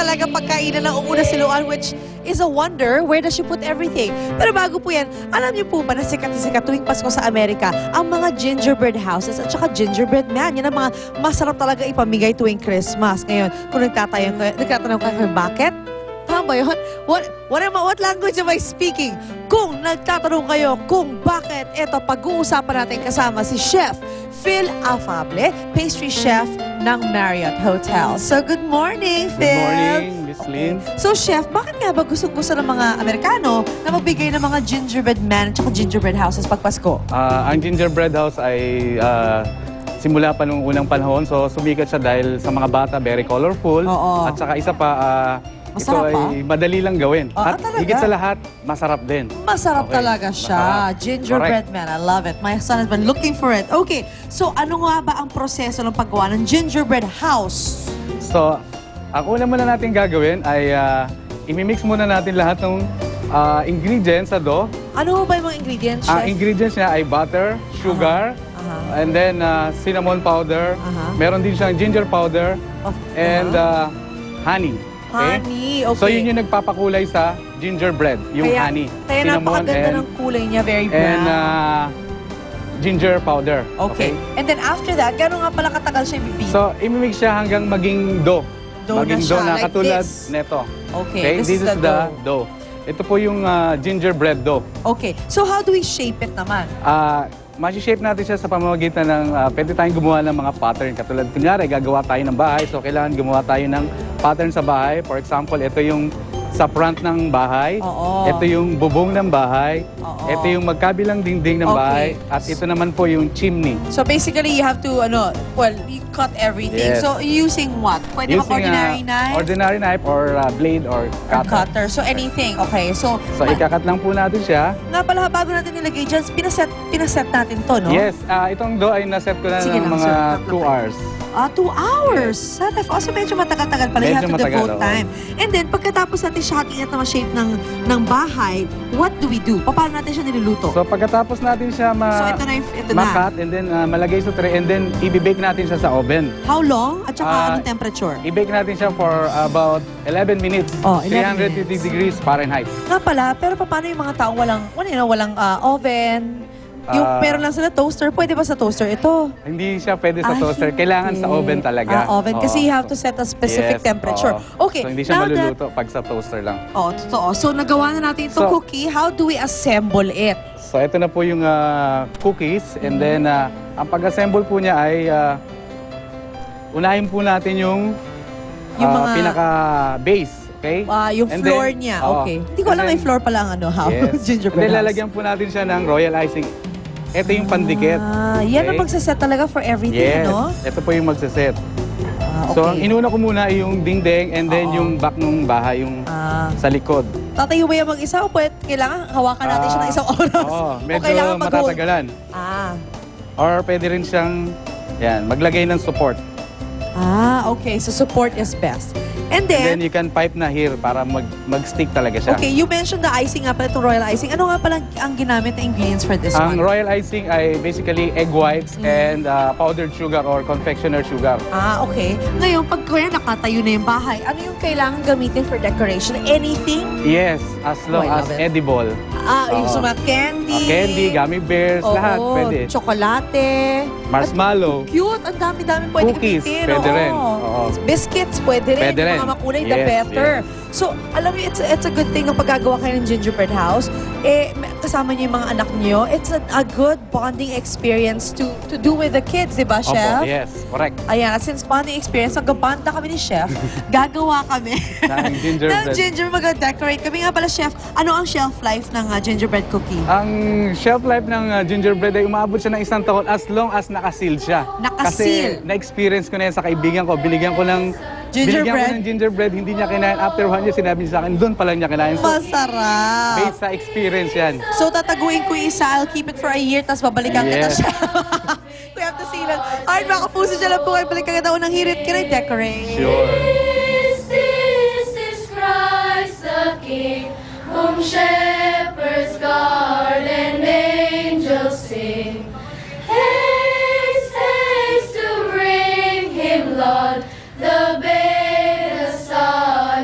talaga pagkainan ng una si Luan, which is a wonder. Where does she put everything? Pero bago po yan, alam niyo po ba na sikat na sikat tuwing Pasko sa Amerika ang mga gingerbread houses at saka gingerbread man. Yan ang mga masarap talaga ipamigay tuwing Christmas. Ngayon, kung nagtatanong kayo, bakit? Tama yun? What language am I speaking? Kung nagtatanong kayo kung bakit, eto, pag-uusapan natin kasama si Chef Phil Afable, pastry chef ng Marriott Hotel. So, good morning, Phil. Good morning, Miss Lynn. So, Chef, bakit nga ba gustong-gusto ng mga Amerikano na magbigay ng mga gingerbread man at gingerbread houses pag Pasko? Ang gingerbread house ay simula pa nung unang panahon. So, sumikat siya dahil sa mga bata, very colorful. Oo. At saka isa pa, ito Masarap ay madali lang gawin. Ah, At talaga? higit sa lahat, masarap din. Masarap Okay, talaga siya. masarap. Gingerbread man. I love it. My son has been looking for it. Okay, so ano nga ba ang proseso ng paggawa ng gingerbread house? So, ang una muna natin gagawin ay imimix muna natin lahat ng ingredients sa dough. Ano ba yung mga ingredients, Chef? Ang ingredients niya ay butter, sugar, and then cinnamon powder. Meron din siyang ginger powder, and honey. Okay? Honey, okay. So yun yung nagpapakulay sa gingerbread, yung honey. Kaya napakaganda ng kulay niya, very brown. And ginger powder. Okay. And then after that, gano'n nga pala katagal siya ibibig? So imimix siya hanggang maging dough. Dough na maging siya, dough na like katulad this. neto. Okay, This is the dough. Ito po yung gingerbread dough. Okay. So how do we shape it naman? Mashi-shape natin siya sa pamamagitan ng pwede tayong gumawa ng mga pattern. Katulad, kunyari, gagawa tayo ng bahay. So, kailangan gumawa tayo ng pattern sa bahay. For example, ito yung sa front ng bahay. Oo. Ito yung bubong ng bahay. Oo. Ito yung magkabilang dingding ng bahay. At ito naman po yung chimney. So basically, you have to, you cut everything. Yes. So using what? Pwede Using ordinary knife? ordinary knife or blade or cutter. So anything. Okay. So ikakat lang po natin siya. nga pala, bago natin nilagay dyan, pinaset natin to, no? Yes. Itong dough ay naset ko na Sige ng lang, mga sir. 2 hours. 2 hours. Yes. Also, medyo matagal-tagal pala. You have Medyo to devote matagal, time. And then, pagkatapos natin siya hatiin at ma-shape ng bahay, what do we do? Paano natin siya niluluto? So pagkatapos natin siya So, ito na. ma-cut and then malagay sa tray and then i-bake natin siya sa oven. How long? At saka anong temperature? I-bake natin siya for about 11 minutes. Oh, 11 350 minutes. degrees Fahrenheit. Nga pala, pero paano yung mga taong walang oven? Yung meron lang sila toaster, pwede ba sa toaster ito? Hindi siya pwede sa toaster. Kailangan sa oven talaga. Oven. Kasi you have to set a specific Yes, temperature. Okay. So hindi siya now maluluto pag sa toaster lang. Totoo. So nagawa na natin itong So, cookie. How do we assemble it? So ito na po yung cookies and then ang pag-assemble po niya ay unahin po natin yung mga pinaka-base. Okay? Yung And floor then, niya. oo. Okay. Hindi ko alam And may then, floor pala ang Yes. gingerbread Then house. lalagyan po natin siya ng royal icing. Ito yung pandikit. Yan ang magsaset talaga for everything, Yes. ano? Ito po yung magsaset. Okay. So, ang inuna ko muna ay yung dingding and then Oo. yung back ng bahay, yung sa likod. Tatayo ba yan mag-isa o kailangan hawakan natin siya ng isang oras? Oo, O medyo kailangan mag-hold? matatagalan. Or pwede rin siyang maglagay ng support. Okay. So support is best. And And then then, you can pipe na here para mag-stick talaga siya. okay, you mentioned the icing nga pala, itong royal icing. Ano nga pala ang ginamit na ingredients for this Ang one? royal icing ay basically egg whites and powdered sugar or confectioner sugar. Okay. Ngayon, pag kaya nakatayo na yung bahay, ano yung kailangan gamitin for decoration? Anything? Yes, as long I as love it. edible. Yung sa mga candy. Candy, gummy bears, lahat pwede. Tsokolate. Marshmallow. Cute. Ang dami-dami pwede Cookies, gamitin. pwede Oo. rin. Oo. Biscuits, pwede rin. Pwede rin. Mga makulay, the Yes, better. yes. So, alam niyo, it's a good thing na pagkagawa kayo ng gingerbread house, kasama niyo yung mga anak niyo. It's a good bonding experience to do with the kids, di ba, Chef? Opo, yes, correct. Ayan, since bonding experience, nagbabanda kami ni Chef, gagawa kami Ng gingerbread. mag-decorate kami. Nga pala, Chef, ano ang shelf life ng gingerbread cookie? Ang shelf life ng gingerbread ay umaabot siya ng 1 taon as long as nakaseal siya. Nakaseal? Kasi na-experience ko na yan sa kaibigan ko. Binigyan ko ng gingerbread, hindi niya kinain. After 1 year, sinabi niya sa akin, doon pa lang niya kinain. So, Masarap. based sa experience yan. So, tataguin ko yung isa, I'll keep it for a year, tapos babalikan kita Yes. siya. We have to see lang. Alright, mga kapuso dyan lang po kayo, balikan kita unang hirit. Can I decorate? Sure. This is Christ the King, whom shepherds guard and angels sing. Haste, haste to bring him, Lord, the babe, the Son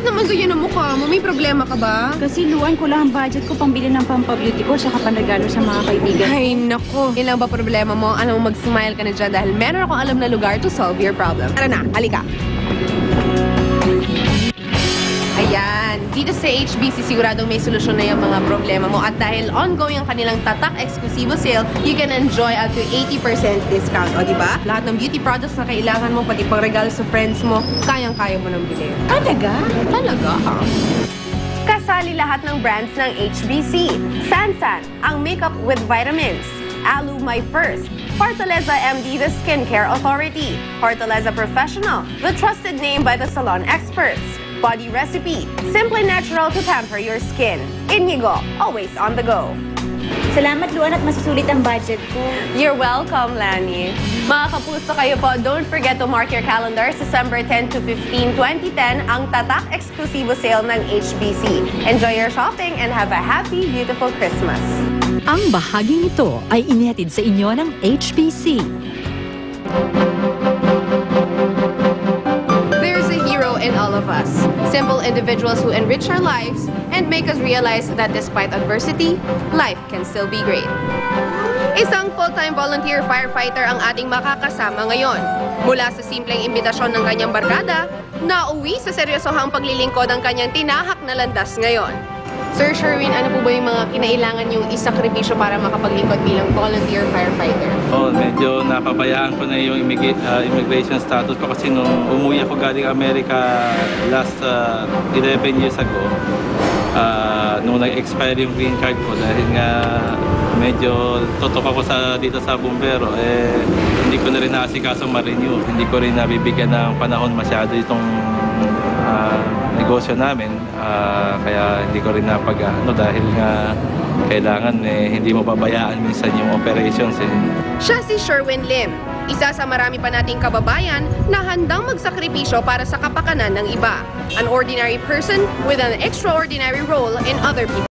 Bakit naman ganyan ang mukha mo? May problema ka ba? Kasi luwan ko lang ang budget ko pambili ng pampabeauty ko saka panregalo sa mga kaibigan. Ay, nako. Yan lang ba problema mo? Alam mo, mag-smile ka na dyan dahil meron akong alam na lugar to solve your problem. Tara na, halika. Ayan, dito sa HBC siguradong may solusyon na yung mga problema mo at dahil ongoing ang kanilang Tatak Exclusivo Sale, you can enjoy up to 80% discount. O diba? Lahat ng beauty products na kailangan mo, pati pang regalo sa friends mo, kayang-kaya mo nang bilhin. Talaga? Talaga? Kasali lahat ng brands ng HBC. Sansan, ang makeup with vitamins. Alu My First. Fortaleza MD, the skincare authority. Fortaleza Professional, the trusted name by the salon experts. Body Recipe, simply natural to pamper your skin. Inigo, always on the go. Salamat, Luan, at masusulit ang budget ko. You're welcome, Lani. Mga kapuso kayo po, don't forget to mark your calendars, December 10 to 15, 2010, ang Tatak Exclusivo Sale ng HBC. Enjoy your shopping and have a happy, beautiful Christmas. Ang bahaging ito ay inihatid sa inyo ng HBC. There's a hero in all of us. Simple individuals who enrich our lives and make us realize that despite adversity, life can still be great. Isang full-time volunteer firefighter ang ating makakasama ngayon. Mula sa simpleng imbitasyon ng kanyang barkada, nauwi sa seryosohang paglilingkod ang kanyang tinahak na landas ngayon. Sir Sherwin, ano po ba yung mga kinailangan yung isakripisyo para makapaglingkod bilang volunteer firefighter? Medyo napabayaan ko na yung immigration status ko kasi nung umuwi ako galing Amerika last 11 years ago, nung nag-expire yung green card ko dahil nga medyo totok ako dito sa bumbero, hindi ko na rin naasikaso ma-renew. Hindi ko rin nabibigyan ng panahon masyado itong negosyo namin, kaya hindi ko rin dahil nga kailangan hindi mo pabayaan minsan yung operations. Siya si Sherwin Lim, isa sa marami pa nating kababayan na handang magsakripisyo para sa kapakanan ng iba. An ordinary person with an extraordinary role in other people's